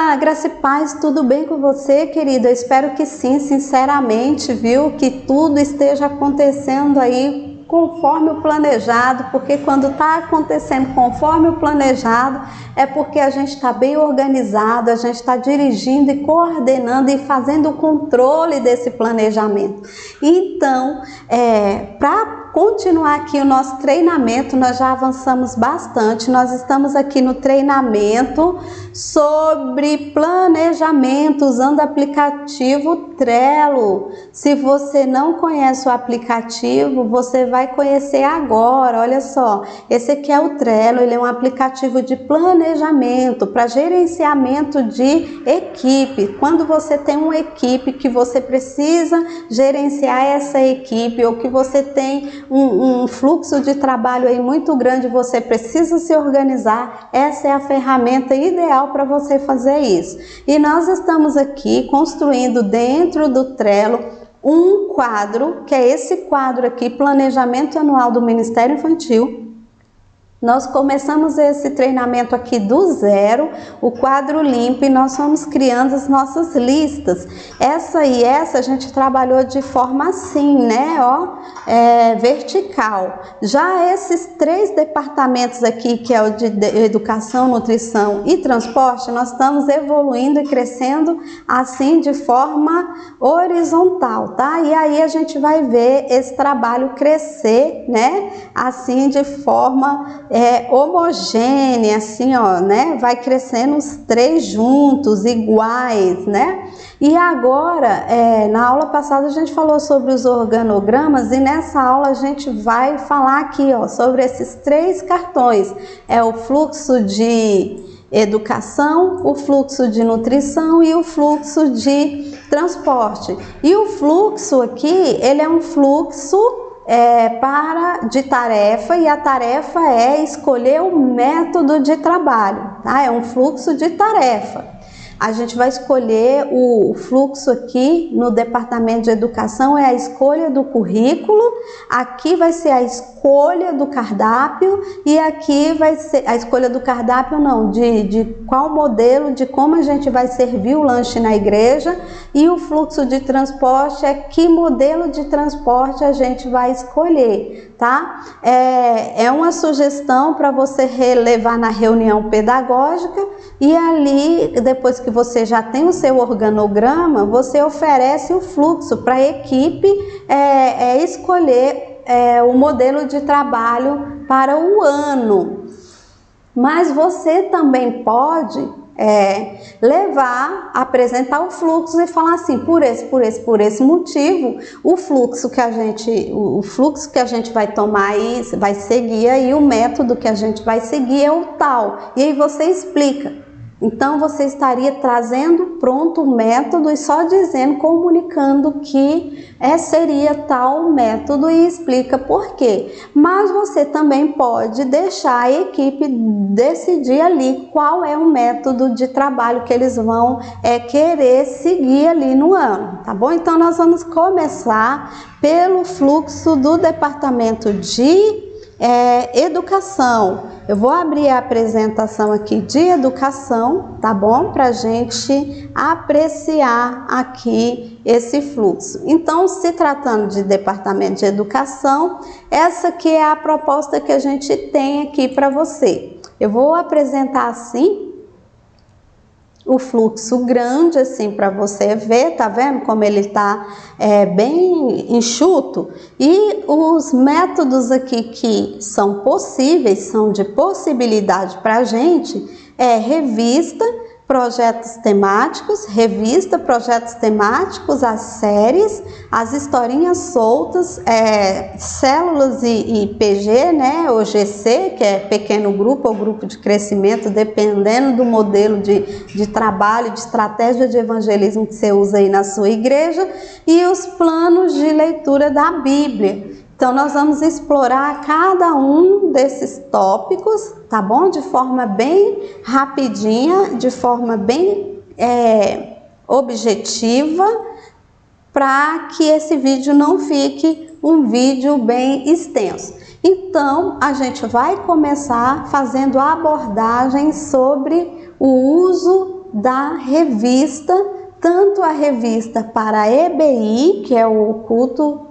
dia, Graça e Paz, tudo bem com você, querida? Eu espero que sim, sinceramente, viu? Que tudo esteja acontecendo aí conforme o planejado, porque quando está acontecendo conforme o planejado, é porque a gente está bem organizado, a gente está dirigindo e coordenando e fazendo o controle desse planejamento. Então, para continuar aqui o nosso treinamento, nós já avançamos bastante, nós estamos aqui no treinamento sobre planejamento usando o aplicativo Trello. Se você não conhece o aplicativo, você vai conhecer agora. Olha só, esse aqui é o Trello, ele é um aplicativo de planejamento para gerenciamento de equipe. Quando você tem uma equipe que você precisa gerenciar essa equipe, ou que você tem um fluxo de trabalho aí muito grande, você precisa se organizar, essa é a ferramenta ideal para você fazer isso. E nós estamos aqui construindo dentro do Trello um quadro, que é esse quadro aqui, Planejamento Anual do Ministério Infantil. Nós começamos esse treinamento aqui do zero, o quadro limpo, e nós fomos criando as nossas listas. Essa e essa a gente trabalhou de forma assim, né, vertical. Já esses 3 departamentos aqui, que é o de educação, nutrição e transporte, nós estamos evoluindo e crescendo assim de forma horizontal, tá? E aí a gente vai ver esse trabalho crescer, né, assim de forma homogênea, assim, ó, né? Vai crescendo os 3 juntos, iguais, né? E agora, na aula passada a gente falou sobre os organogramas, e nessa aula a gente vai falar aqui, ó, sobre esses 3 cartões. É o fluxo de educação, o fluxo de nutrição e o fluxo de transporte. E o fluxo aqui, ele é um fluxo de tarefa, e a tarefa é escolher o método de trabalho, tá? É um fluxo de tarefa. A gente vai escolher o fluxo aqui no departamento de educação, é a escolha do currículo, aqui vai ser a escolha do cardápio, e aqui vai ser a escolha do cardápio, não, de qual modelo, de como a gente vai servir o lanche na igreja, e o fluxo de transporte é que modelo de transporte a gente vai escolher, tá? É uma sugestão para você levar na reunião pedagógica, e ali, depois que você já tem o seu organograma, você oferece o fluxo para a equipe escolher o modelo de trabalho para o ano. Mas você também pode apresentar o fluxo e falar assim, por esse motivo, o fluxo que a gente vai tomar e vai seguir aí, o método que a gente vai seguir é o tal. E aí você explica. Então você estaria trazendo pronto o método e só dizendo, comunicando que seria tal método, e explica por quê. Mas você também pode deixar a equipe decidir ali qual é o método de trabalho que eles vão querer seguir ali no ano, tá bom? Então nós vamos começar pelo fluxo do departamento de educação. Eu vou abrir a apresentação aqui de educação, tá bom? Para a gente apreciar aqui esse fluxo. Então, se tratando de departamento de educação, essa aqui é a proposta que a gente tem aqui para você. Eu vou apresentar assim o fluxo grande, assim, para você ver, tá vendo como ele tá bem enxuto? E os métodos aqui que são possíveis, são de possibilidade para a gente, revista, projetos temáticos, as séries, as historinhas soltas, células e PG, né, ou GC, que é pequeno grupo ou grupo de crescimento, dependendo do modelo de trabalho, de estratégia de evangelismo que você usa aí na sua igreja, e os planos de leitura da Bíblia. Então, nós vamos explorar cada um desses tópicos, tá bom? De forma bem rapidinha, de forma bem objetiva, para que esse vídeo não fique um vídeo bem extenso. Então, a gente vai começar fazendo a abordagem sobre o uso da revista, tanto a revista para a EBI, que é o culto,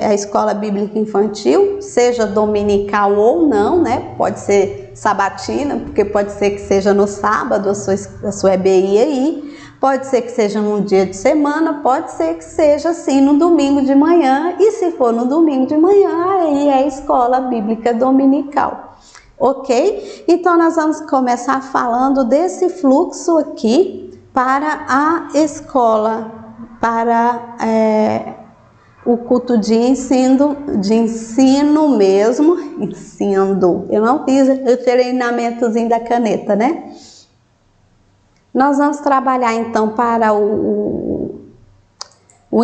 a Escola Bíblica Infantil, seja dominical ou não, né? Pode ser sabatina, porque pode ser que seja no sábado a sua EBI aí, pode ser que seja num dia de semana, pode ser que seja assim no domingo de manhã, e se for no domingo de manhã, aí é a Escola Bíblica Dominical. Ok? Então nós vamos começar falando desse fluxo aqui para a escola, para o culto de ensino mesmo, ensino, eu não fiz o treinamentozinho da caneta, né? Nós vamos trabalhar então para o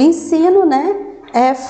ensino, né?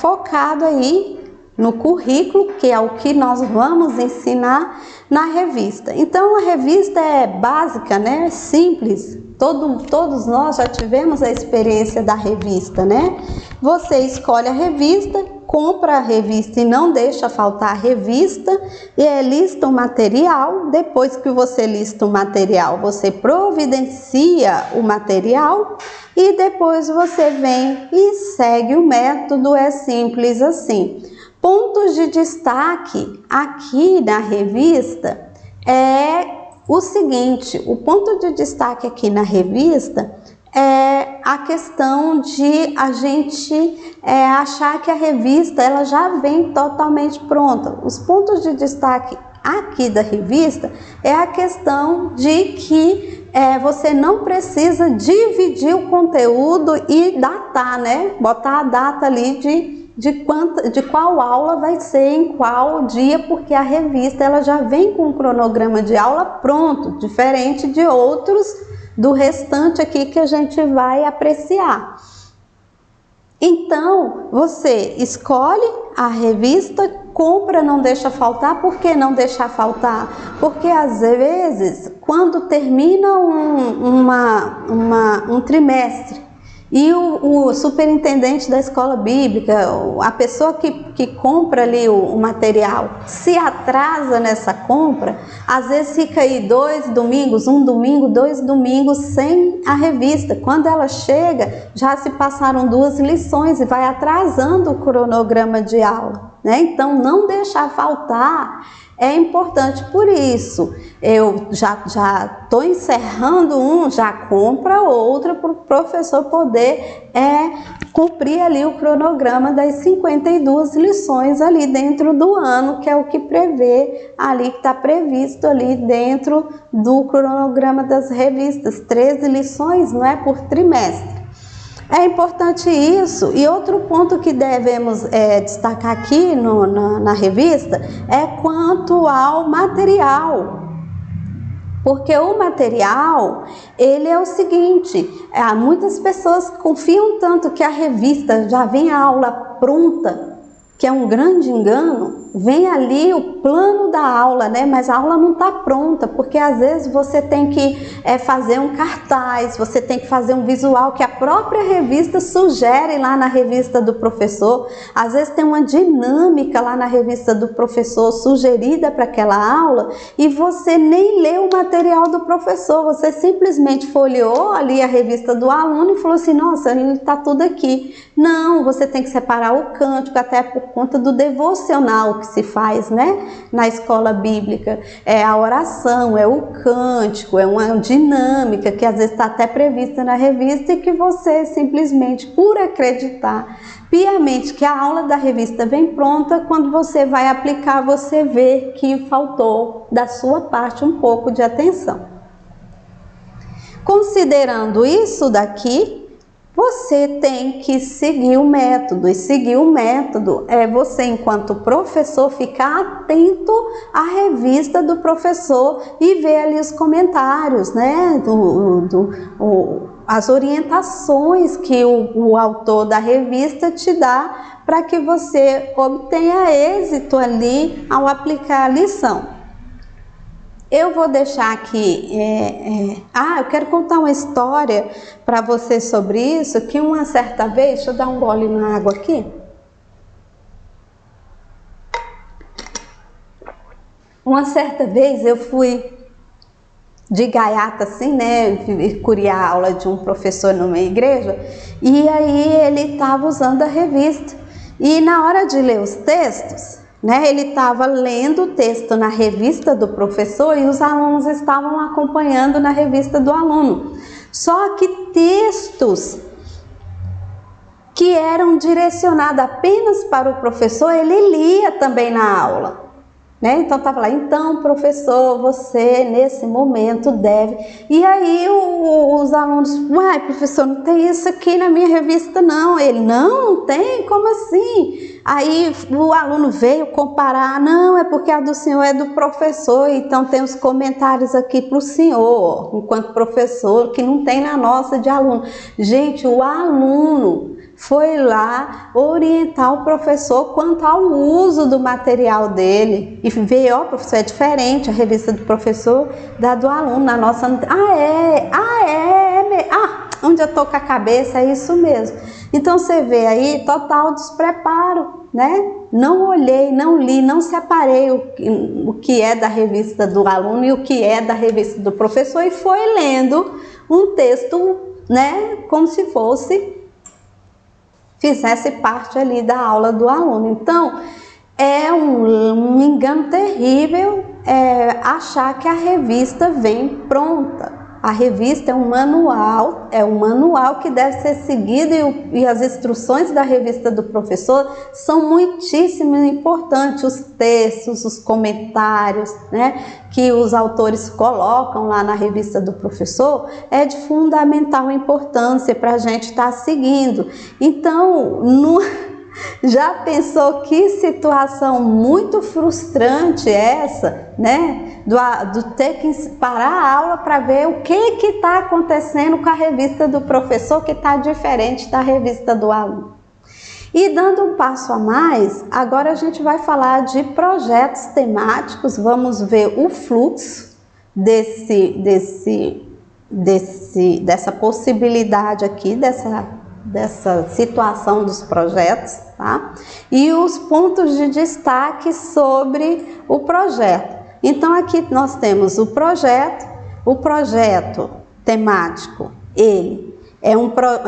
Focado aí no currículo, que é o que nós vamos ensinar na revista. Então a revista é básica, né? Simples. Todos nós já tivemos a experiência da revista, né? Você escolhe a revista, compra a revista e não deixa faltar a revista, e lista o material. Depois que você lista o material, você providencia o material e depois você vem e segue o método. É simples assim. Pontos de destaque aqui na revista é o seguinte: o ponto de destaque aqui na revista é a questão de a gente achar que a revista ela já vem totalmente pronta. Os pontos de destaque aqui da revista é a questão de que você não precisa dividir o conteúdo e datar, né? Botar a data ali de qual aula vai ser em qual dia, porque a revista ela já vem com um cronograma de aula pronto, diferente de outros do restante aqui que a gente vai apreciar. Então, você escolhe a revista, compra, não deixa faltar. Por que não deixar faltar? Porque às vezes, quando termina um trimestre, e o superintendente da escola bíblica, a pessoa que compra ali o material, se atrasa nessa compra, às vezes fica aí 2 domingos, 1 domingo, 2 domingos sem a revista. Quando ela chega, já se passaram 2 lições e vai atrasando o cronograma de aula, né? Então, não deixar faltar é importante. Por isso, eu já estou encerrando já compra outra para o professor poder cumprir ali o cronograma das 52 lições ali dentro do ano, que é o que prevê ali, que está previsto ali dentro do cronograma das revistas, 13 lições, não é, por trimestre. É importante isso. E outro ponto que devemos destacar aqui na revista é quanto ao material. Porque o material, ele é o seguinte: muitas pessoas confiam tanto que a revista já vem a aula pronta, que é um grande engano. Vem ali o plano da aula, né? Mas a aula não está pronta, porque às vezes você tem que fazer um cartaz, você tem que fazer um visual que a própria revista sugere lá na revista do professor. Às vezes tem uma dinâmica lá na revista do professor sugerida para aquela aula e você nem leu o material do professor, você simplesmente folheou ali a revista do aluno e falou assim: nossa, está tudo aqui. Não, você tem que separar o cântico, até por conta do devocional que se faz, né, na escola bíblica. É a oração, é o cântico, é uma dinâmica que às vezes está até prevista na revista e que você simplesmente, por acreditar piamente que a aula da revista vem pronta, quando você vai aplicar, você vê que faltou da sua parte um pouco de atenção. Considerando isso daqui, você tem que seguir o método, e seguir o método é você, enquanto professor, ficar atento à revista do professor e ver ali os comentários, né, as orientações que o autor da revista te dá para que você obtenha êxito ali ao aplicar a lição. Eu vou deixar aqui, eu quero contar uma história para vocês sobre isso, que uma certa vez, deixa eu dar um gole na água aqui. Uma certa vez eu fui de gaiata assim, né, curiar a aula de um professor numa igreja, e aí ele estava usando a revista. E na hora de ler os textos, né, ele estava lendo o texto na revista do professor e os alunos estavam acompanhando na revista do aluno. Só que textos que eram direcionados apenas para o professor, ele lia também na aula. Né? Então estava lá, então professor, você nesse momento deve... E aí os alunos, uai professor, não tem isso aqui na minha revista não. Ele, não tem? Como assim? Aí o aluno veio comparar, não, é porque a do senhor é do professor, então tem os comentários aqui para o senhor, enquanto professor, que não tem na nossa de aluno. Gente, o aluno foi lá orientar o professor quanto ao uso do material dele. E veio, ó, professor, é diferente a revista do professor da do aluno. Na nossa, onde eu tô com a cabeça, é isso mesmo. Então você vê aí total despreparo, né? Não olhei, não li, não separei o que é da revista do aluno e o que é da revista do professor e foi lendo um texto, né, como se fizesse parte ali da aula do aluno. Então, é um engano terrível achar que a revista vem pronta. A revista é um manual que deve ser seguido e as instruções da revista do professor são muitíssimo importantes. Os textos, os comentários, né, que os autores colocam lá na revista do professor é de fundamental importância para a gente estar seguindo. Então, já pensou que situação muito frustrante essa, né? Do ter que parar a aula para ver o que está acontecendo com a revista do professor que está diferente da revista do aluno. E dando um passo a mais, agora a gente vai falar de projetos temáticos, vamos ver o fluxo dessa possibilidade aqui, dessa situação dos projetos, tá? E os pontos de destaque sobre o projeto. Então aqui nós temos o projeto temático, ele é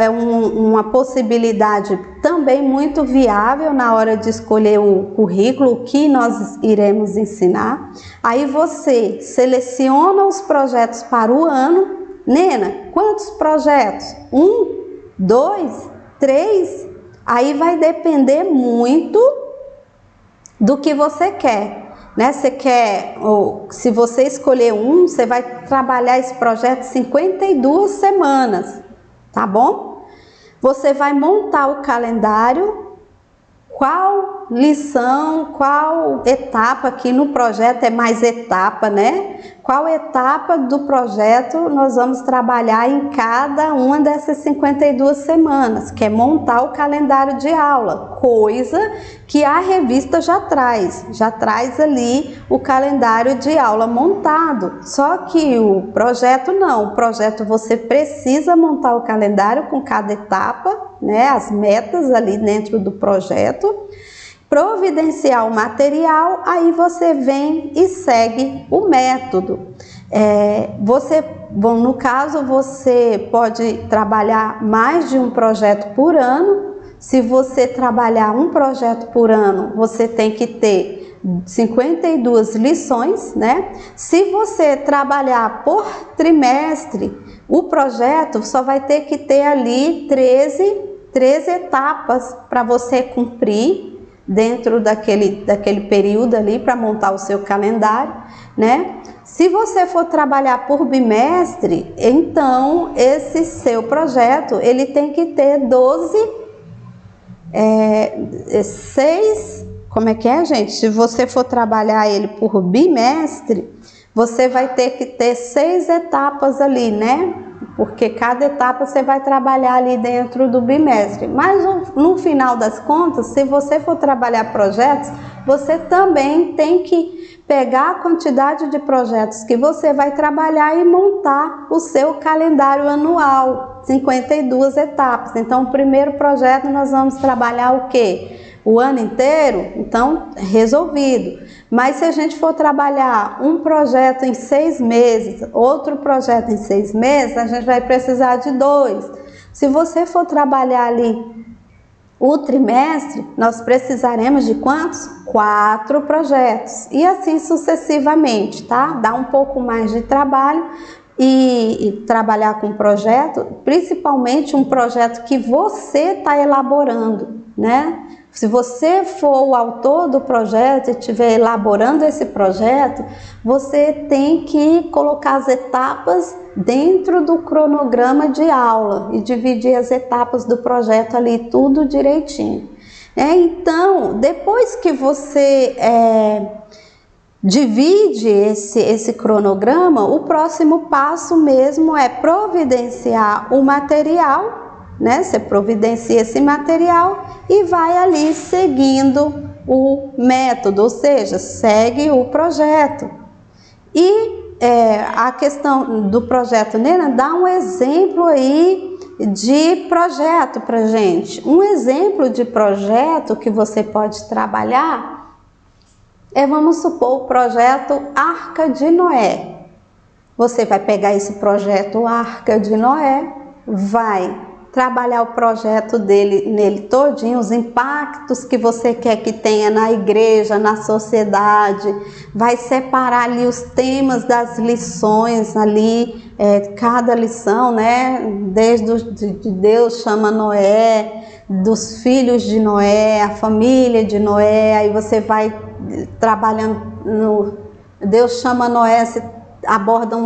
uma possibilidade também muito viável na hora de escolher o currículo, o que nós iremos ensinar. Aí você seleciona os projetos para o ano. Nena, quantos projetos? 1, 2, 3? Aí vai depender muito do que você quer. Né? Você quer, ou se você escolher um, você vai trabalhar esse projeto 52 semanas, tá bom? Você vai montar o calendário, qual lição, qual etapa, aqui no projeto é mais etapa, né? Qual etapa do projeto nós vamos trabalhar em cada uma dessas 52 semanas, que é montar o calendário de aula, coisa que a revista já traz ali o calendário de aula montado. Só que o projeto não, o projeto você precisa montar o calendário com cada etapa, né? As metas ali dentro do projeto, providenciar o material, aí você vem e segue o método. No caso, você pode trabalhar mais de um projeto por ano. Se você trabalhar um projeto por ano, você tem que ter 52 lições, né? Se você trabalhar por trimestre, o projeto só vai ter que ter ali 13 etapas para você cumprir dentro daquele período ali para montar o seu calendário, né? Se você for trabalhar por bimestre, então esse seu projeto ele tem que ter 6, como é que é, gente? Se você for trabalhar ele por bimestre, você vai ter que ter 6 etapas ali, né? Porque cada etapa você vai trabalhar ali dentro do bimestre. Mas no final das contas, se você for trabalhar projetos, você também tem que pegar a quantidade de projetos que você vai trabalhar e montar o seu calendário anual, 52 etapas. Então, o primeiro projeto nós vamos trabalhar o quê? o ano inteiro, então resolvido. Mas se a gente for trabalhar um projeto em 6 meses, outro projeto em 6 meses, a gente vai precisar de 2. Se você for trabalhar ali o trimestre, nós precisaremos de quantos? 4 projetos. E assim sucessivamente, tá? Dá um pouco mais de trabalho e trabalhar com projeto, principalmente um projeto que você está elaborando, né? Se você for o autor do projeto e estiver elaborando esse projeto, você tem que colocar as etapas dentro do cronograma de aula e dividir as etapas do projeto ali tudo direitinho. Então, depois que você divide esse cronograma, o próximo passo mesmo é providenciar o material, né? Você providencia esse material e vai ali seguindo o método, ou seja, segue o projeto. E a questão do projeto, Nena, dá um exemplo aí de projeto pra gente. Um exemplo de projeto que você pode trabalhar vamos supor, o projeto Arca de Noé. Você vai pegar esse projeto Arca de Noé, vai trabalhar o projeto nele todinho, os impactos que você quer que tenha na igreja, na sociedade, vai separar ali os temas das lições ali, cada lição, né? Desde de Deus chama Noé, dos filhos de Noé, a família de Noé, aí você vai trabalhando no Deus chama Noé, você aborda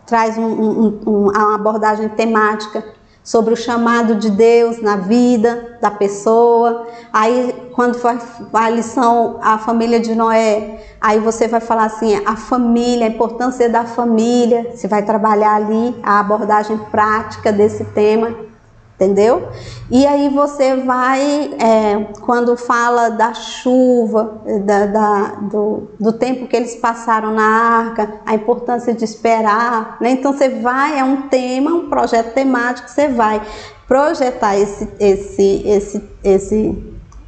traz uma abordagem temática sobre o chamado de Deus na vida da pessoa. Aí quando for a lição a família de Noé, aí você vai falar assim, a família, a importância da família, você vai trabalhar ali a abordagem prática desse tema, entendeu? E aí você vai, quando fala da chuva, do tempo que eles passaram na arca, a importância de esperar, né? Então você vai, um tema, um projeto temático, você vai projetar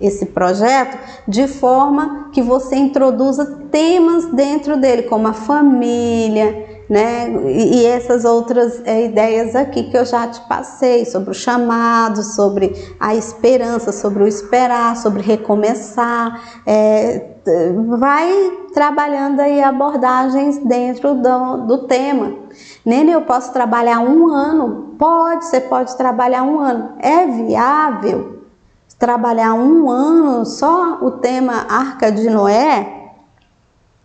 esse projeto de forma que você introduza temas dentro dele, como a família, né? E essas outras ideias aqui que eu já te passei, sobre o chamado, sobre a esperança, sobre o esperar, sobre recomeçar, vai trabalhando aí abordagens dentro do tema. Nene, eu posso trabalhar 1 ano? Pode, você pode trabalhar 1 ano. É viável trabalhar 1 ano só o tema Arca de Noé?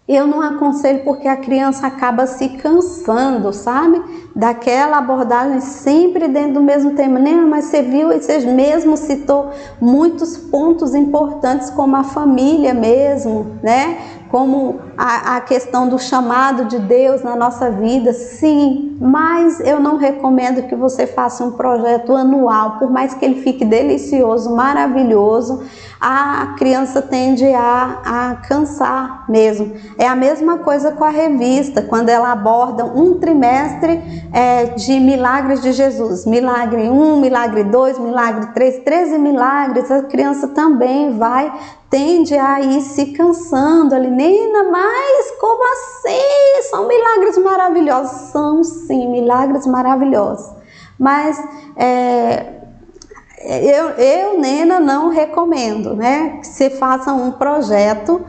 Eu não aconselho, porque a criança acaba se cansando, sabe? Daquela abordagem sempre dentro do mesmo tema. Mas você viu, você mesmo citou muitos pontos importantes, como a família mesmo, né? Como a questão do chamado de Deus na nossa vida. Sim, mas eu não recomendo que você faça um projeto anual, por mais que ele fique delicioso, maravilhoso, a criança tende a cansar mesmo. É a mesma coisa com a revista, quando ela aborda um trimestre de milagres de Jesus. Milagre 1, milagre 2, milagre 3, 13 milagres, a criança também tende a ir se cansando ali. Nena, mas como assim? São milagres maravilhosos. São sim, milagres maravilhosos. Mas eu, Nena, não recomendo, né, que você faça um projeto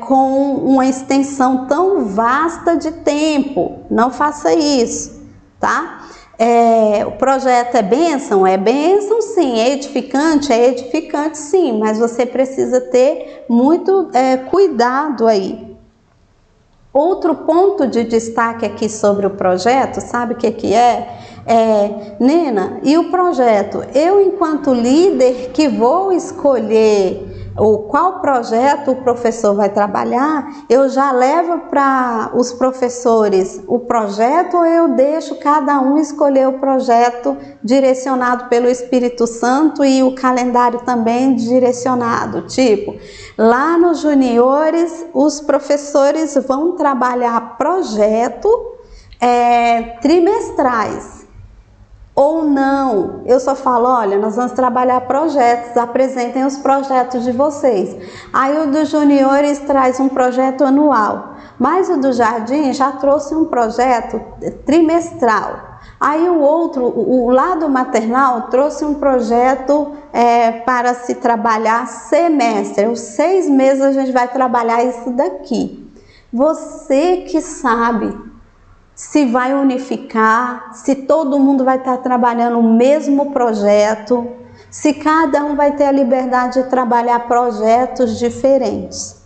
com uma extensão tão vasta de tempo. Não faça isso, tá? O projeto é bênção? É bênção sim. É edificante sim, mas você precisa ter muito cuidado aí. Outro ponto de destaque aqui sobre o projeto, sabe o que é? Nena, e o projeto? Eu, enquanto líder que vou escolher qual projeto o professor vai trabalhar, eu já levo para os professores o projeto, ou eu deixo cada um escolher o projeto direcionado pelo Espírito Santo e o calendário também direcionado? Tipo, lá nos juniores, os professores vão trabalhar projeto trimestrais. ou não. Eu só falo, olha, nós vamos trabalhar projetos, apresentem os projetos de vocês. Aí o dos juniores traz um projeto anual, mas o do jardim já trouxe um projeto trimestral. Aí o outro, o lado maternal, trouxe um projeto para se trabalhar semestre. Os 6 meses a gente vai trabalhar isso daqui. Você que sabe se vai unificar, se todo mundo vai estar trabalhando o mesmo projeto, se cada um vai ter a liberdade de trabalhar projetos diferentes.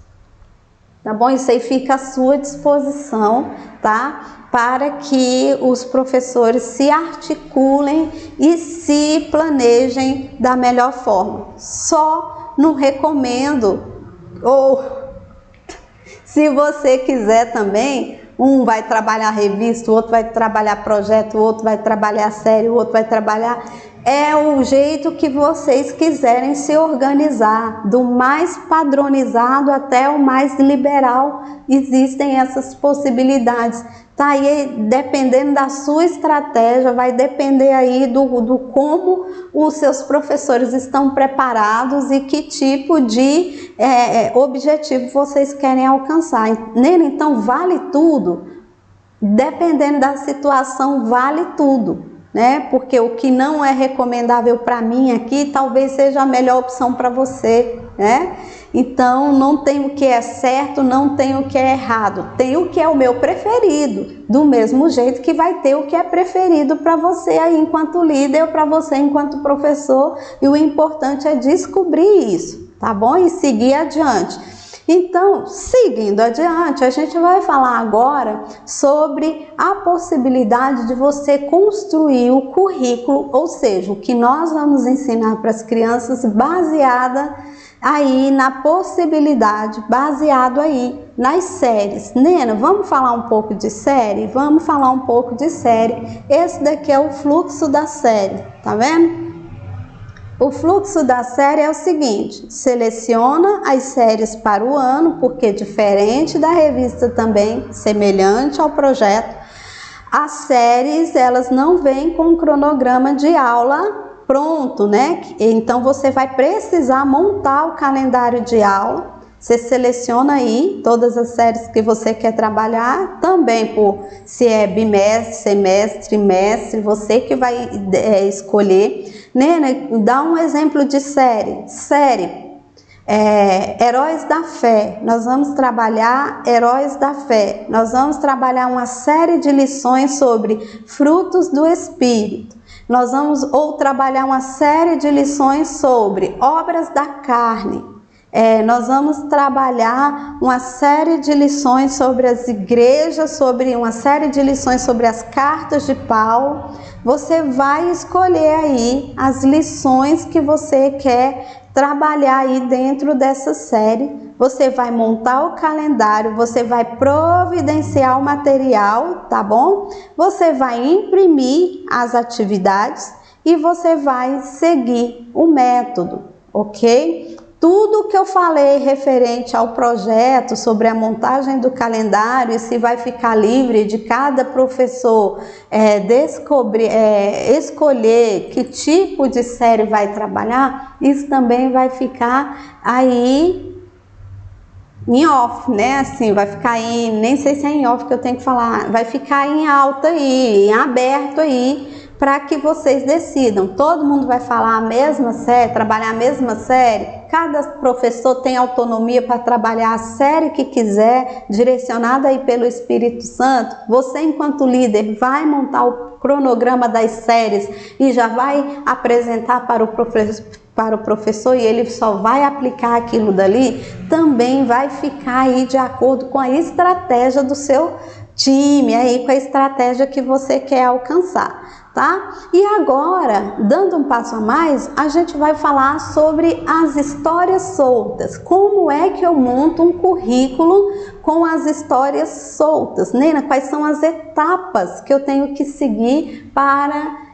Tá bom? Isso aí fica à sua disposição, tá? Para que os professores se articulem e se planejem da melhor forma. Só não recomendo, ou se você quiser também, um vai trabalhar revista, o outro vai trabalhar projeto, o outro vai trabalhar série, o outro vai trabalhar... É o jeito que vocês quiserem se organizar, do mais padronizado até o mais liberal, existem essas possibilidades. Tá aí, dependendo da sua estratégia, vai depender aí do como os seus professores estão preparados e que tipo de objetivo vocês querem alcançar. Então, vale tudo, dependendo da situação, vale tudo. Né? Porque o que não é recomendável para mim aqui, talvez seja a melhor opção para você, né? Então, não tem o que é certo, não tem o que é errado, tem o que é o meu preferido, do mesmo jeito que vai ter o que é preferido para você aí enquanto líder ou para você enquanto professor, e o importante é descobrir isso, tá bom? E seguir adiante. Então, seguindo adiante, a gente vai falar agora sobre a possibilidade de você construir o currículo, ou seja, o que nós vamos ensinar para as crianças baseada aí na possibilidade, baseado aí nas séries. Nena, vamos falar um pouco de série? Vamos falar um pouco de série. Esse daqui é o fluxo da série, tá vendo? O fluxo da série é o seguinte: seleciona as séries para o ano, porque diferente da revista também, semelhante ao projeto, as séries elas não vêm com um cronograma de aula pronto, né? Então você vai precisar montar o calendário de aula. Você seleciona aí todas as séries que você quer trabalhar, também por se é bimestre, semestre, trimestre, você que vai escolher. Nena, dá um exemplo de série. Heróis da Fé. Nós vamos trabalhar Heróis da Fé. Nós vamos trabalhar uma série de lições sobre frutos do Espírito. Nós vamos trabalhar uma série de lições sobre obras da carne. Nós vamos trabalhar uma série de lições sobre as igrejas, sobre uma série de lições sobre as cartas de Paulo. Você vai escolher aí as lições que você quer trabalhar aí dentro dessa série. Você vai montar o calendário, você vai providenciar o material, tá bom? Você vai imprimir as atividades e você vai seguir o método, ok? Tudo que eu falei referente ao projeto, sobre a montagem do calendário, e se vai ficar livre de cada professor escolher que tipo de série vai trabalhar, isso também vai ficar aí em off, né? Assim, vai ficar aí, nem sei se é em off que eu tenho que falar, vai ficar em alta aí, em aberto aí, para que vocês decidam. Todo mundo vai falar a mesma série, trabalhar a mesma série. Cada professor tem autonomia para trabalhar a série que quiser, direcionada aí pelo Espírito Santo. Você, enquanto líder, vai montar o cronograma das séries e já vai apresentar para o professor e ele só vai aplicar aquilo dali. Também vai ficar aí de acordo com a estratégia do seu time, aí com a estratégia que você quer alcançar. Tá? E agora, dando um passo a mais, a gente vai falar sobre as histórias soltas. Como é que eu monto um currículo com as histórias soltas? Nena, quais são as etapas que eu tenho que seguir para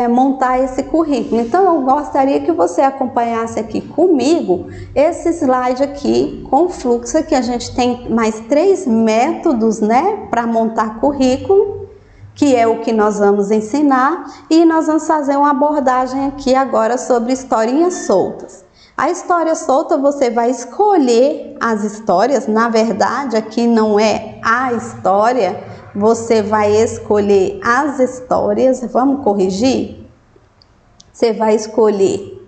montar esse currículo? Então, eu gostaria que você acompanhasse aqui comigo esse slide aqui com o fluxo, que a gente tem mais 3 métodos, né, para montar currículo, que é o que nós vamos ensinar, e nós vamos fazer uma abordagem aqui agora sobre historinhas soltas. A história solta, você vai escolher as histórias, na verdade aqui não é a história, você vai escolher as histórias, vamos corrigir? Você vai escolher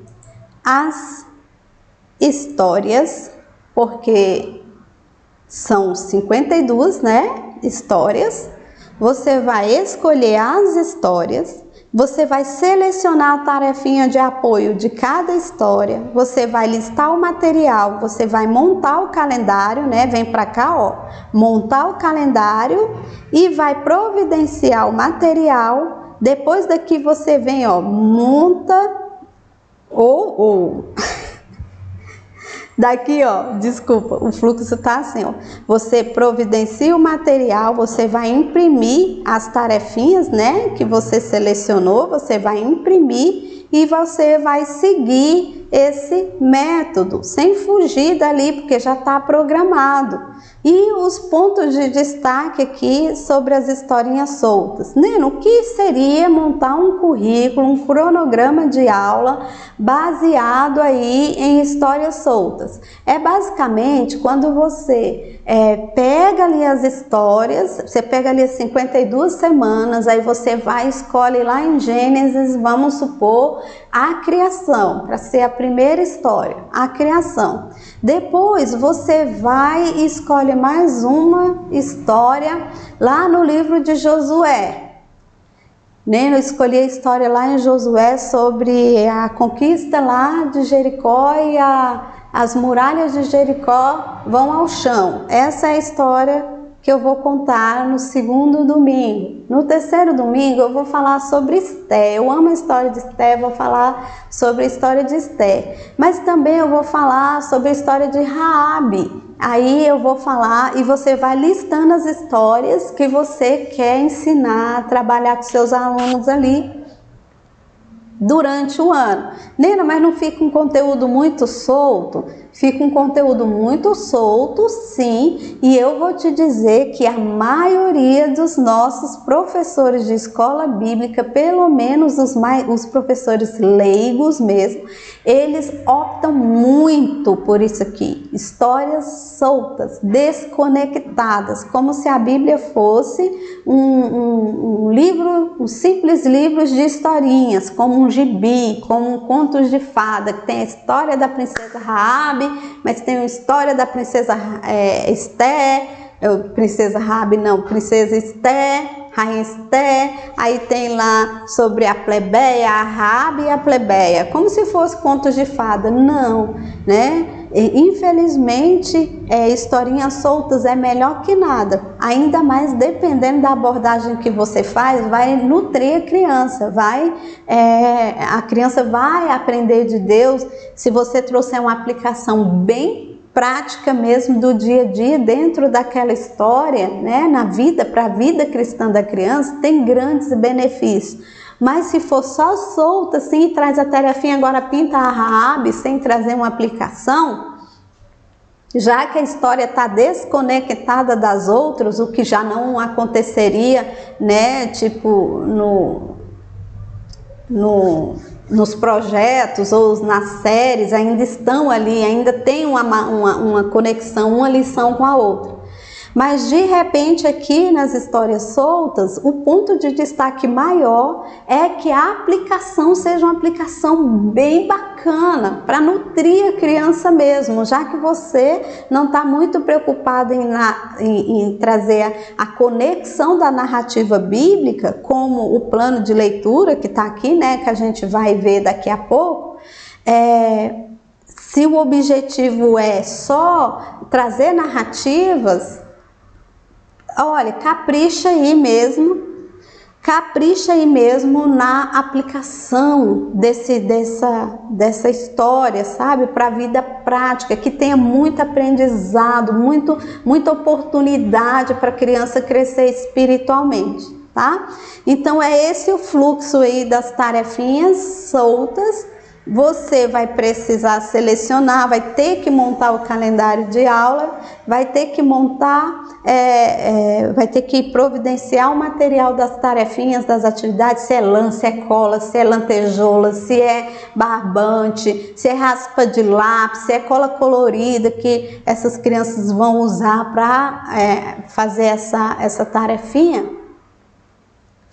as histórias, porque são 52, né, histórias. Você vai escolher as histórias, você vai selecionar a tarefinha de apoio de cada história, você vai listar o material, você vai montar o calendário, né? Vem para cá, ó, montar o calendário e vai providenciar o material. Depois daqui você vem, ó, monta Daqui, ó, desculpa, o fluxo tá assim, ó. Você providencia o material, você vai imprimir as tarefinhas, né, que você selecionou, você vai imprimir e você vai seguir esse método, sem fugir dali, porque já está programado. E os pontos de destaque aqui sobre as historinhas soltas. Neno, o que seria montar um currículo, um cronograma de aula baseado aí em histórias soltas? É basicamente quando você pega ali as histórias, você pega ali as 52 semanas, aí você vai e escolhe lá em Gênesis, vamos supor, a criação, para ser a primeira história, a criação. Depois você vai e escolhe mais uma história lá no livro de Josué. Eu escolhi a história lá em Josué sobre a conquista lá de Jericó e as muralhas de Jericó vão ao chão. Essa é a história que eu vou contar no segundo domingo. No terceiro domingo eu vou falar sobre Esté. Eu amo a história de Esté, vou falar sobre a história de Esté. Mas também eu vou falar sobre a história de Raabe. Aí eu vou falar e você vai listando as histórias que você quer ensinar, trabalhar com seus alunos ali durante o ano. Nena, mas não fica um conteúdo muito solto? Fica um conteúdo muito solto, sim, e eu vou te dizer que a maioria dos nossos professores de escola bíblica, pelo menos os professores leigos mesmo, eles optam muito por isso aqui, histórias soltas, desconectadas, como se a Bíblia fosse um livro, um simples livro de historinhas, como um gibi, como contos de fada, que tem a história da princesa Raabe, mas tem a história da princesa Esté, princesa Raabe não, princesa Esté, rainha Esté, aí tem lá sobre a plebeia, a Raabe e a plebeia, como se fosse contos de fada. Não, né? Infelizmente, historinhas soltas é melhor que nada, ainda mais dependendo da abordagem que você faz, vai nutrir a criança, a criança vai aprender de Deus se você trouxer uma aplicação bem prática mesmo do dia a dia dentro daquela história, né, na vida, para a vida cristã da criança, tem grandes benefícios. Mas se for só solta assim, traz a tarefinha, agora pinta a Raabe sem trazer uma aplicação, já que a história está desconectada das outras, o que já não aconteceria, né, tipo nos projetos ou nas séries, ainda estão ali, ainda tem uma conexão, uma lição com a outra. Mas de repente aqui nas histórias soltas, o ponto de destaque maior é que a aplicação seja uma aplicação bem bacana, para nutrir a criança mesmo, já que você não está muito preocupado em trazer a conexão da narrativa bíblica, como o plano de leitura que está aqui, né, que a gente vai ver daqui a pouco. Se o objetivo é só trazer narrativas, olha, capricha aí mesmo na aplicação dessa história, sabe? Para a vida prática, que tenha muito aprendizado, muita oportunidade para a criança crescer espiritualmente, tá? Então é esse o fluxo aí das tarefinhas soltas você vai precisar selecionar, vai ter que montar o calendário de aula, vai ter que montar, vai ter que providenciar o material das tarefinhas, das atividades, se é lã, se é cola, se é lantejoula, se é barbante, se é raspa de lápis, se é cola colorida que essas crianças vão usar para fazer essa tarefinha.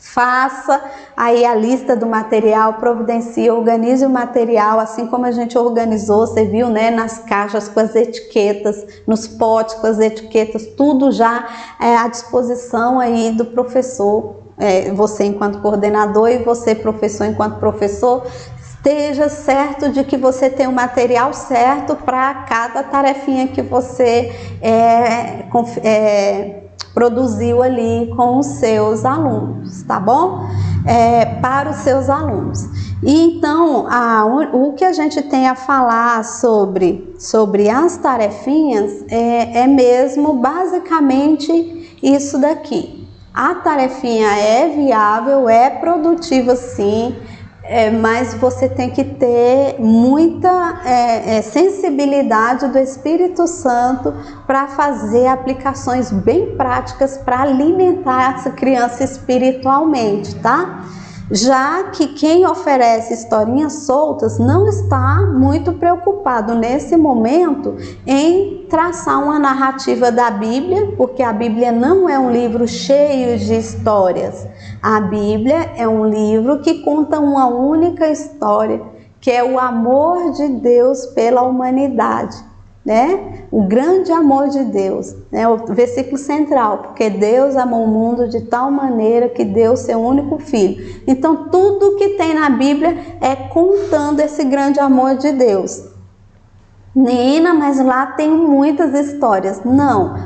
Faça aí a lista do material, providencie, organize o material, assim como a gente organizou, você viu, né, nas caixas com as etiquetas, nos potes com as etiquetas, tudo já à disposição aí do professor, você enquanto coordenador e você professor enquanto professor. Esteja certo de que você tem o material certo para cada tarefinha que você produziu ali com os seus alunos, tá bom? Para os seus alunos. E então, o que a gente tem a falar sobre as tarefinhas é mesmo basicamente isso daqui. A tarefinha é viável, é produtiva sim, mas você tem que ter muita sensibilidade do Espírito Santo para fazer aplicações bem práticas para alimentar essa criança espiritualmente, tá? Já que quem oferece historinhas soltas não está muito preocupado nesse momento em traçar uma narrativa da Bíblia, porque a Bíblia não é um livro cheio de histórias. A Bíblia é um livro que conta uma única história, que é o amor de Deus pela humanidade, né? O grande amor de Deus, né? O versículo central, porque Deus amou o mundo de tal maneira que deu seu único filho. Então tudo que tem na Bíblia é contando esse grande amor de Deus. Nina, mas lá tem muitas histórias. Não,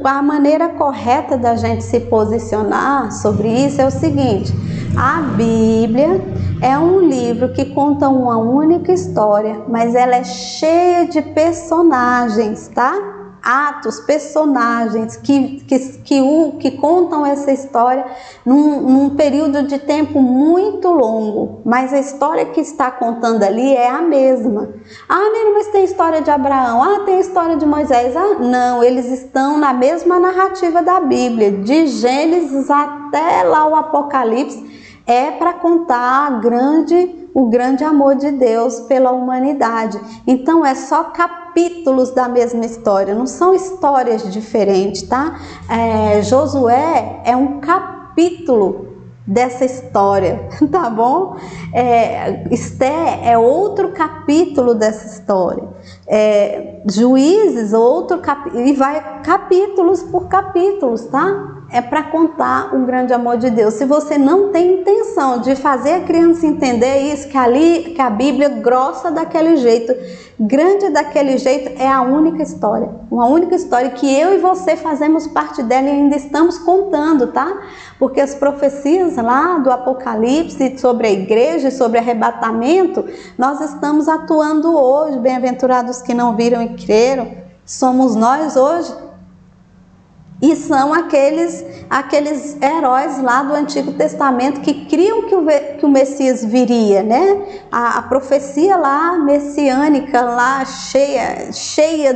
a maneira correta da gente se posicionar sobre isso é o seguinte: a Bíblia é um livro que conta uma única história, mas ela é cheia de personagens, tá? Atos, personagens que contam essa história num período de tempo muito longo, mas a história que está contando ali é a mesma. Nina, mas tem história de Abraão, tem história de Moisés. Não, eles estão na mesma narrativa da Bíblia, de Gênesis até lá o Apocalipse, para contar o grande amor de Deus pela humanidade. Então é só capítulos da mesma história, não são histórias diferentes, tá? Josué é um capítulo dessa história, tá bom? Esther é outro capítulo dessa história. Juízes, outro capítulo, e vai capítulos por capítulos, tá? É para contar o grande amor de Deus. Se você não tem intenção de fazer a criança entender isso, que a Bíblia grossa daquele jeito, grande daquele jeito, é a única história. Uma única história que eu e você fazemos parte dela e ainda estamos contando, tá? Porque as profecias lá do Apocalipse sobre a igreja e sobre arrebatamento, nós estamos atuando hoje. Bem-aventurados que não viram e creram, somos nós hoje. E são aqueles heróis lá do Antigo Testamento que criam que o Messias viria, né? A profecia lá messiânica, lá cheia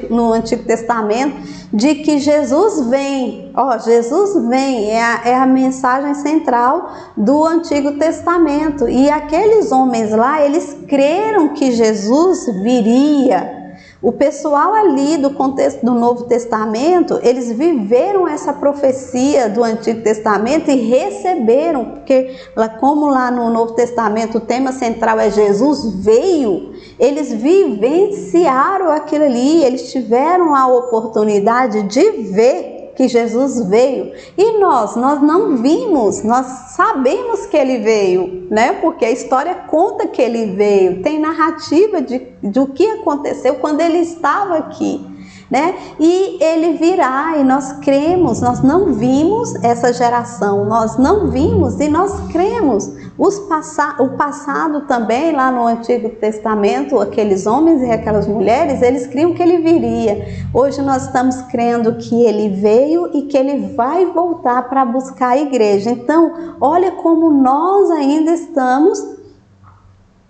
no Antigo Testamento, de que Jesus vem. Jesus vem, é a mensagem central do Antigo Testamento. E aqueles homens lá, eles creram que Jesus viria. O pessoal ali do contexto do Novo Testamento, eles viveram essa profecia do Antigo Testamento e receberam, porque como lá no Novo Testamento o tema central é Jesus veio, eles vivenciaram aquilo ali, eles tiveram a oportunidade de ver que Jesus veio. E nós não vimos, nós sabemos que ele veio, né? Porque a história conta que ele veio, tem narrativa do que aconteceu quando ele estava aqui, né? E ele virá, e nós cremos, nós não vimos essa geração, nós não vimos e nós cremos. O passado também, lá no Antigo Testamento, aqueles homens e aquelas mulheres, eles criam que ele viria. Hoje nós estamos crendo que ele veio e que ele vai voltar para buscar a igreja. Então, olha como nós ainda estamos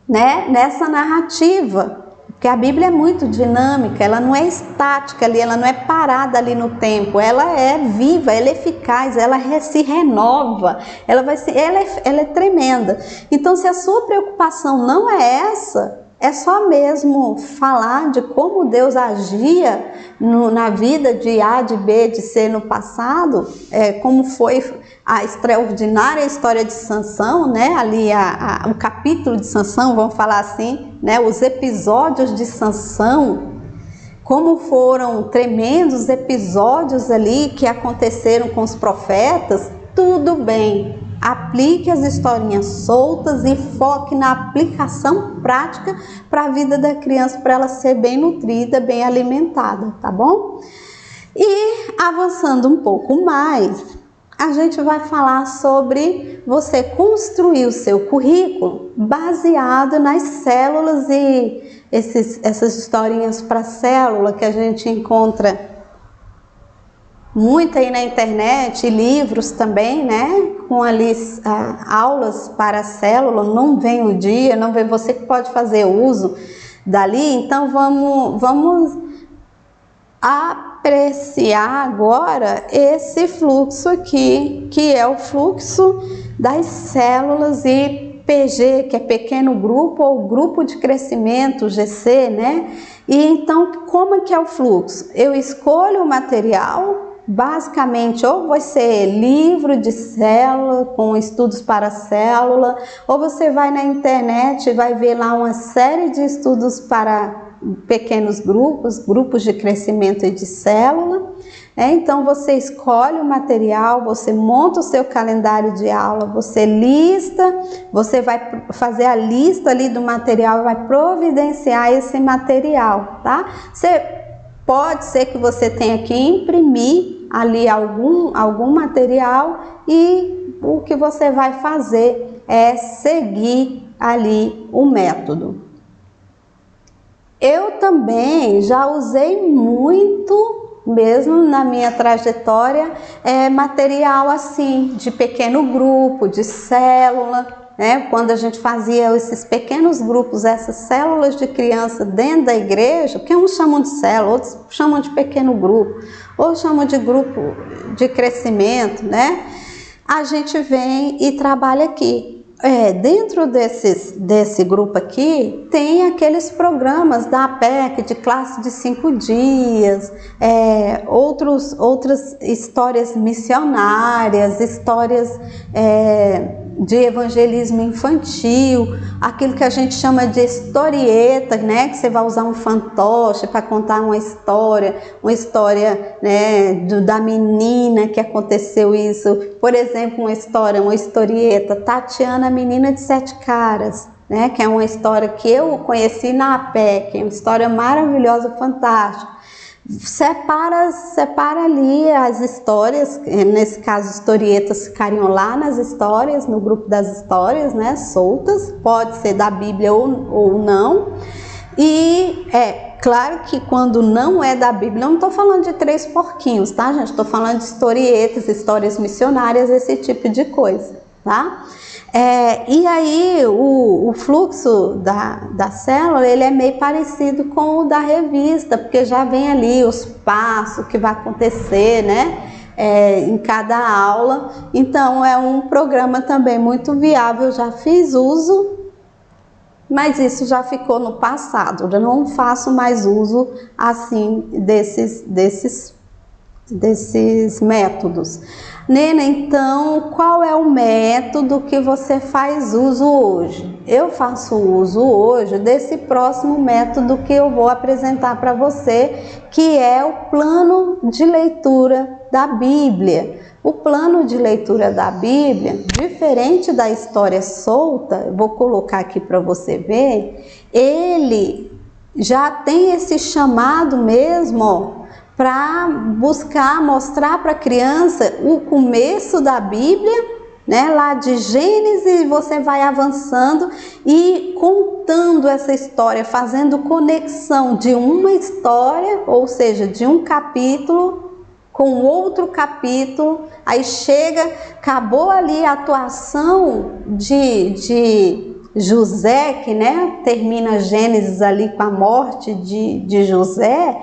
né, nessa narrativa. Porque a Bíblia é muito dinâmica, ela não é estática ali, ela não é parada ali no tempo, ela é viva, ela é eficaz, ela se renova, ela é tremenda. Então, se a sua preocupação não é essa, é só mesmo falar de como Deus agia na vida de A, de B, de C no passado, como foi a extraordinária história de Sansão, né? Ali o capítulo de Sansão, vamos falar assim, né? Os episódios de Sansão, como foram tremendos episódios ali que aconteceram com os profetas, tudo bem. Aplique as historinhas soltas e foque na aplicação prática para a vida da criança, para ela ser bem nutrida, bem alimentada, tá bom? E avançando um pouco mais, a gente vai falar sobre você construir o seu currículo baseado nas células e essas historinhas para célula que a gente encontra muito aí na internet, livros também, né? Com ali aulas para a célula, não vem o dia, não vem você que pode fazer uso dali. Então vamos apreciar agora esse fluxo aqui, que é o fluxo das células e PG, que é pequeno grupo ou grupo de crescimento, GC, né? E então, como é que é o fluxo? Eu escolho o material, basicamente, ou vai ser livro de célula, com estudos para célula, ou você vai na internet e vai ver lá uma série de estudos para pequenos grupos de crescimento e de célula. Então você escolhe o material, você monta o seu calendário de aula, você lista, você vai fazer a lista ali do material e vai providenciar esse material, tá? Pode ser que você tenha que imprimir ali algum material e o que você vai fazer é seguir ali o método. Eu também já usei muito, mesmo na minha trajetória, material assim, de pequeno grupo, de célula, né? Quando a gente fazia esses pequenos grupos, essas células de criança dentro da igreja, que uns chamam de célula, outros chamam de pequeno grupo, ou chamam de grupo de crescimento, né? A gente vem e trabalha aqui. Dentro desse grupo aqui, tem aqueles programas da APEC, de classe de 5 dias, outras histórias missionárias, histórias de evangelismo infantil, aquilo que a gente chama de historieta, né? Que você vai usar um fantoche para contar uma história, né, da menina que aconteceu isso. Por exemplo, uma historieta, Tatiana, a menina de 7 caras, né? Que é uma história que eu conheci na APEC, uma história maravilhosa, fantástica. Separa ali as histórias, nesse caso historietas ficariam lá nas histórias, no grupo das histórias, né, soltas, pode ser da Bíblia ou não. E claro que quando não é da Bíblia, eu não estou falando de 3 porquinhos, tá, gente? Estou falando de historietas, histórias missionárias, esse tipo de coisa, tá? E aí o fluxo da célula, ele é meio parecido com o da revista, porque já vem ali os passos que vai acontecer, né, em cada aula. Então é um programa também muito viável, já fiz uso, mas isso já ficou no passado, eu não faço mais uso assim desses métodos. Nena, então, qual é o método que você faz uso hoje? Eu faço uso hoje desse próximo método que eu vou apresentar para você, que é o plano de leitura da Bíblia. O plano de leitura da Bíblia, diferente da história solta, eu vou colocar aqui para você ver, ele já tem esse chamado mesmo, para buscar mostrar para a criança o começo da Bíblia, né, lá de Gênesis, você vai avançando e contando essa história, fazendo conexão de uma história, ou seja, de um capítulo com outro capítulo, aí acabou ali a atuação de José, que, né, termina Gênesis ali com a morte de José,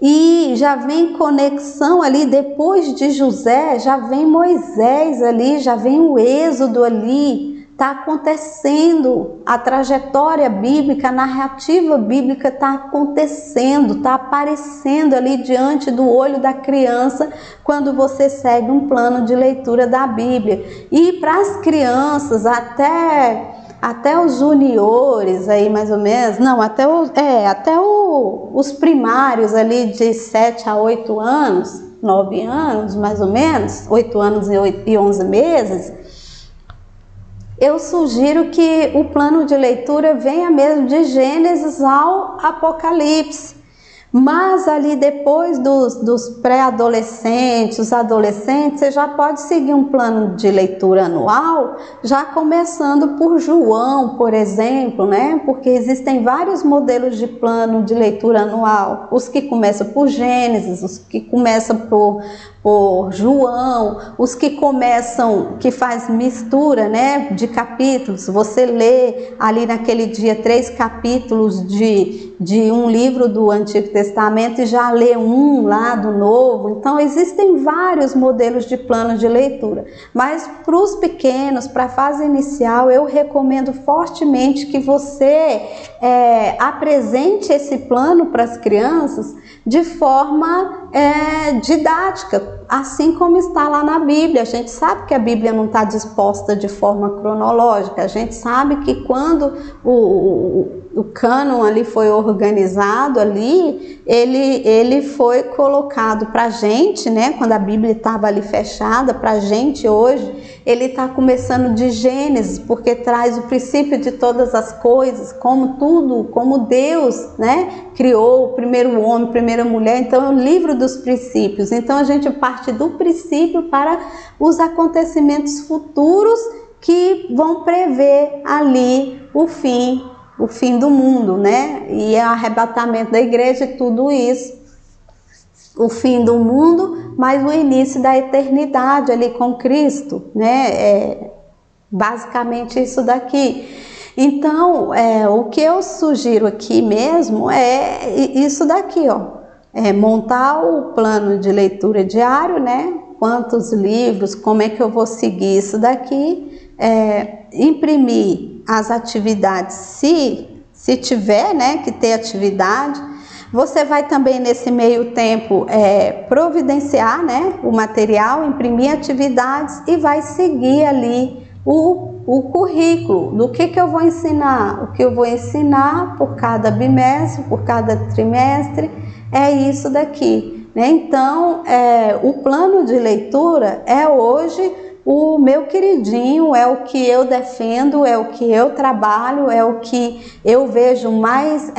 e já vem conexão ali, depois de José, já vem Moisés ali, já vem o Êxodo ali. Está acontecendo, a trajetória bíblica, a narrativa bíblica está acontecendo, está aparecendo ali diante do olho da criança quando você segue um plano de leitura da Bíblia. E para as crianças, até os juniores aí mais ou menos, não, até os primários ali de 7 a 8 anos, 9 anos mais ou menos, 8 anos e 11 meses, eu sugiro que o plano de leitura venha mesmo de Gênesis ao Apocalipse. Mas ali depois dos pré-adolescentes, os adolescentes, você já pode seguir um plano de leitura anual, já começando por João, por exemplo, né? Porque existem vários modelos de plano de leitura anual. Os que começam por Gênesis, os que começam por João, os que começam, que faz mistura, né, de capítulos. Você lê ali naquele dia 3 capítulos de um livro do Antigo Testamento e já lê um lá do Novo. Então existem vários modelos de plano de leitura, mas para os pequenos, para a fase inicial, eu recomendo fortemente que você apresente esse plano para as crianças de forma didática, assim como está lá na Bíblia. A gente sabe que a Bíblia não está disposta de forma cronológica, a gente sabe que quando o cânon ali foi organizado ali, ele foi colocado para a gente, né? Quando a Bíblia estava ali fechada, para a gente hoje, ele está começando de Gênesis, porque traz o princípio de todas as coisas, como Deus, né, criou o primeiro homem, a primeira mulher. Então é o livro dos princípios. Então a gente parte do princípio para os acontecimentos futuros que vão prever ali o fim do mundo, né? E o arrebatamento da igreja e tudo isso. O fim do mundo, mas o início da eternidade ali com Cristo, né? Basicamente isso daqui. Então, o que eu sugiro aqui mesmo é isso daqui, ó. Montar o plano de leitura diário, né? Quantos livros, como é que eu vou seguir isso daqui, imprimir as atividades, se tiver, né, que ter atividade. Você vai também nesse meio tempo providenciar, né, o material, imprimir atividades e vai seguir ali o currículo do que eu vou ensinar, o que eu vou ensinar por cada bimestre, por cada trimestre, é isso daqui, né? Então, o plano de leitura é hoje o meu queridinho, é o que eu defendo, é o que eu trabalho, é o que eu vejo mais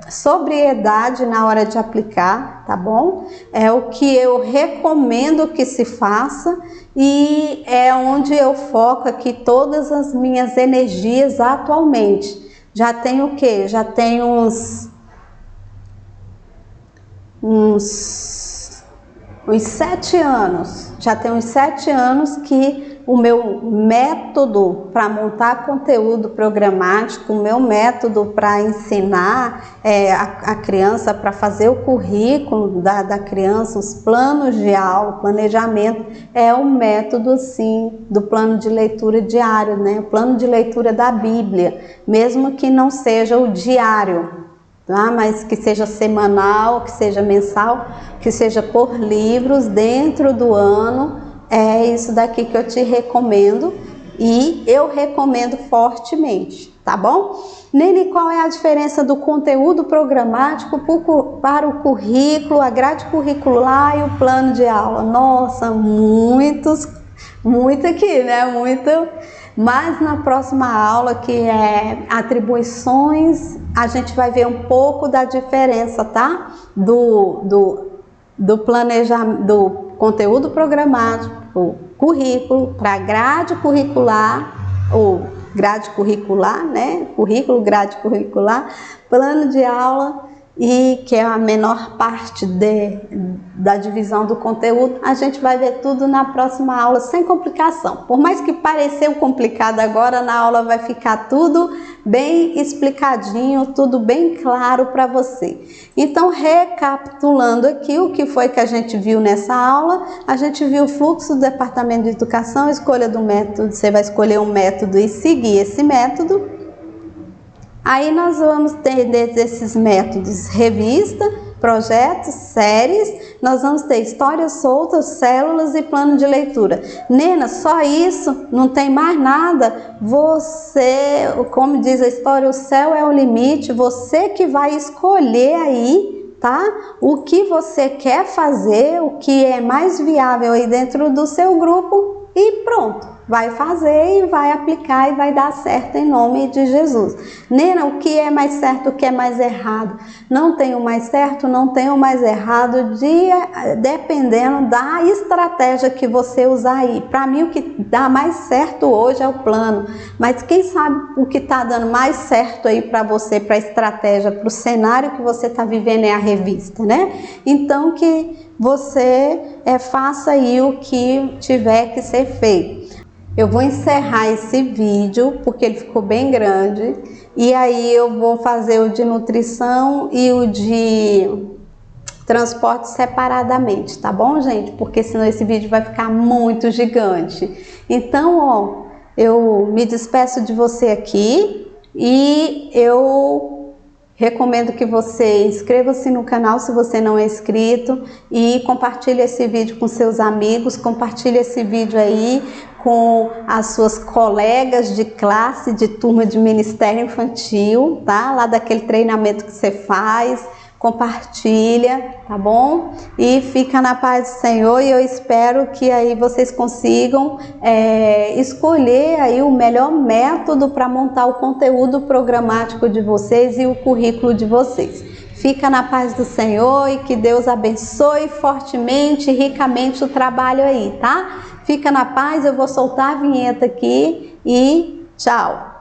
sobriedade na hora de aplicar, tá bom? É o que eu recomendo que se faça e é onde eu foco aqui todas as minhas energias atualmente. Já tenho o quê? Já tenho uns 7 anos, já tem uns 7 anos que o meu método para montar conteúdo programático, o meu método para ensinar a criança, para fazer o currículo da criança, os planos de aula, o planejamento, é o método, assim, do plano de leitura diário, né? O plano de leitura da Bíblia, mesmo que não seja o diário, tá? Mas que seja semanal, que seja mensal, que seja por livros dentro do ano. É isso daqui que eu te recomendo e eu recomendo fortemente, tá bom? Nele, qual é a diferença do conteúdo programático para o currículo, a grade curricular e o plano de aula? Nossa, muito aqui, né? Muito. Mas na próxima aula, que é atribuições, a gente vai ver um pouco da diferença, tá? Do planejamento, do conteúdo programático, currículo, para grade curricular, ou grade curricular, né? Currículo, grade curricular, plano de aula e que é a menor parte da divisão do conteúdo, a gente vai ver tudo na próxima aula sem complicação. Por mais que pareceu complicado agora, na aula vai ficar tudo bem explicadinho, tudo bem claro para você. Então, recapitulando aqui o que foi que a gente viu nessa aula, a gente viu o fluxo do Departamento de Educação, escolha do método, você vai escolher um método e seguir esse método. Aí nós vamos ter desses métodos revista, projetos, séries, nós vamos ter histórias soltas, células e plano de leitura. Nena, só isso? Não tem mais nada? Você, como diz a história, o céu é o limite, você que vai escolher aí, tá? O que você quer fazer, o que é mais viável aí dentro do seu grupo e pronto. Vai fazer e vai aplicar e vai dar certo em nome de Jesus. Nena, o que é mais certo, o que é mais errado? Não tem o mais certo, não tem o mais errado, dependendo da estratégia que você usar aí. Para mim, o que dá mais certo hoje é o plano. Mas quem sabe o que está dando mais certo aí para você, para a estratégia, para o cenário que você está vivendo é a revista, né? Então, que você faça aí o que tiver que ser feito. Eu vou encerrar esse vídeo porque ele ficou bem grande e aí eu vou fazer o de nutrição e o de transporte separadamente, tá bom, gente? Porque senão esse vídeo vai ficar muito gigante. Então, ó, eu me despeço de você aqui e eu recomendo que você inscreva-se no canal se você não é inscrito e compartilhe esse vídeo com seus amigos, compartilhe esse vídeo aí com as suas colegas de classe, de turma de Ministério Infantil, tá? Lá daquele treinamento que você faz, compartilha, tá bom? E fica na paz do Senhor e eu espero que aí vocês consigam escolher aí o melhor método para montar o conteúdo programático de vocês e o currículo de vocês. Fica na paz do Senhor e que Deus abençoe fortemente e ricamente o trabalho aí, tá? Fica na paz, eu vou soltar a vinheta aqui e tchau!